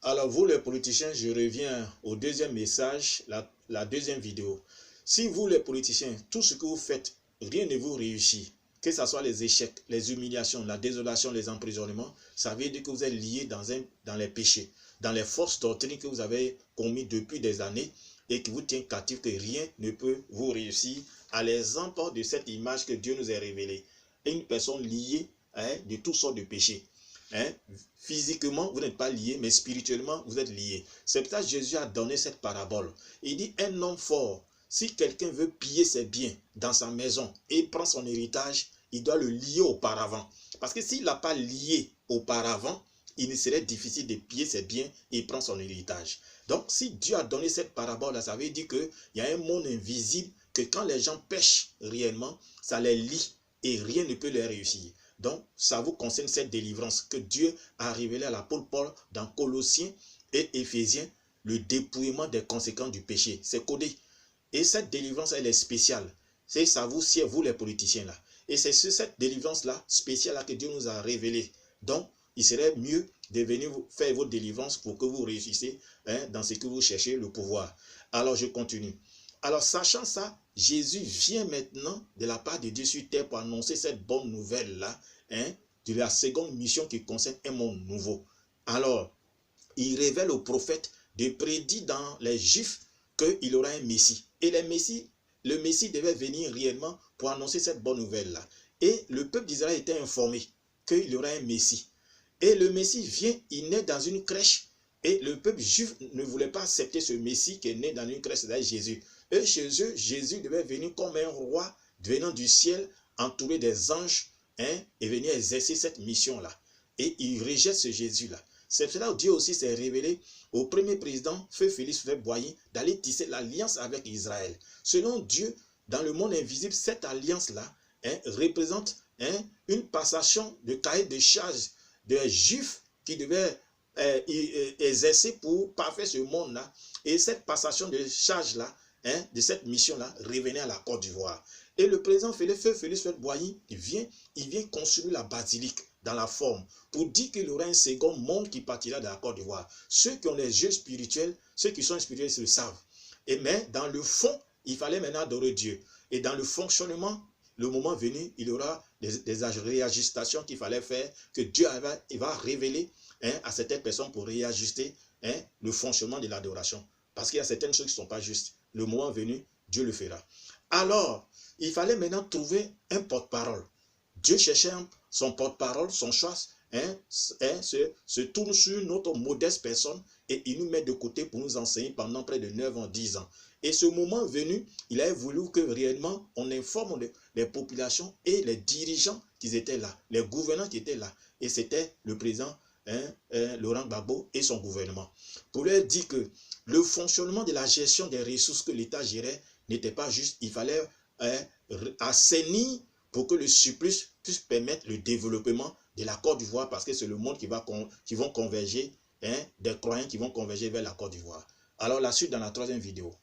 Alors vous les politiciens, je reviens au deuxième message, la deuxième vidéo. Si vous les politiciens, tout ce que vous faites, rien ne vous réussit, que ce soit les échecs, les humiliations, la désolation, les emprisonnements, ça veut dire que vous êtes liés dans les péchés, dans les fausses doctrines que vous avez commis depuis des années et qui vous tiennent captifs, que rien ne peut vous réussir, à l'exemple de cette image que Dieu nous a révélée. Une personne liée de toutes sortes de péchés. Physiquement, vous n'êtes pas lié, mais spirituellement, vous êtes lié. C'est pour ça que Jésus a donné cette parabole. Il dit, un homme fort, si quelqu'un veut piller ses biens dans sa maison et prend son héritage, il doit le lier auparavant. Parce que s'il n'a pas lié auparavant, il ne serait difficile de piller ses biens et prendre son héritage. Donc, si Dieu a donné cette parabole, ça veut dire qu'il y a un monde invisible que quand les gens pêchent réellement, ça les lie et rien ne peut les réussir. Donc, ça vous concerne cette délivrance que Dieu a révélée à l'apôtre Paul dans Colossiens et Éphésiens, le dépouillement des conséquences du péché. C'est codé. Et cette délivrance, elle est spéciale. C'est ça vous sied, vous les politiciens là. Et c'est sur cette délivrance-là, spéciale là, que Dieu nous a révélé. Donc, il serait mieux de venir faire votre délivrance pour que vous réussissiez dans ce que vous cherchez, le pouvoir. Alors, je continue. Alors, sachant ça, Jésus vient maintenant de la part de Dieu sur terre pour annoncer cette bonne nouvelle-là, de la seconde mission qui concerne un monde nouveau. Alors, il révèle aux prophètes de prédire dans les Juifs qu'il aura un Messie. Et le Messie devait venir réellement pour annoncer cette bonne nouvelle-là. Et le peuple d'Israël était informé qu'il y aura un Messie. Et le Messie vient, il naît dans une crèche. Et le peuple juif ne voulait pas accepter ce Messie qui est né dans une crèche, c'est-à-dire Jésus. Et chez eux, Jésus devait venir comme un roi venant du ciel, entouré des anges, et venir exercer cette mission-là. Et il rejette ce Jésus-là. C'est cela que Dieu aussi s'est révélé au premier président, Feu Félix Boigny, d'aller tisser l'alliance avec Israël. Selon Dieu, dans le monde invisible, cette alliance-là représente une passation de cahier de charges des Juifs qui devaient exercer pour parfaire ce monde-là. Et cette passation de charges-là, de cette mission-là, revenait à la Côte d'Ivoire. Et le président Feu Félix Boigny, il vient construire la basilique dans la forme, pour dire qu'il y aura un second monde qui partira de la Côte d'Ivoire. Ceux qui ont les yeux spirituels, ceux qui sont spirituels, ils le savent. Mais dans le fond, il fallait maintenant adorer Dieu. Et dans le fonctionnement, le moment venu, il y aura des réajustations qu'il fallait faire, que Dieu va révéler à certaines personnes pour réajuster le fonctionnement de l'adoration. Parce qu'il y a certaines choses qui ne sont pas justes. Le moment venu, Dieu le fera. Alors, il fallait maintenant trouver un porte-parole. Dieu cherchait son porte-parole, son choix, se tourne sur notre modeste personne et il nous met de côté pour nous enseigner pendant près de 9 ans, 10 ans. Et ce moment venu, il a voulu que réellement on informe les populations et les dirigeants qui étaient là, les gouvernants qui étaient là. Et c'était le président Laurent Gbagbo et son gouvernement. Pour leur dire que le fonctionnement de la gestion des ressources que l'État gérait n'était pas juste. Il fallait assainir pour que le surplus puisse permettre le développement de la Côte d'Ivoire, parce que c'est le monde qui vont converger, des croyants qui vont converger vers la Côte d'Ivoire. Alors la suite dans la troisième vidéo.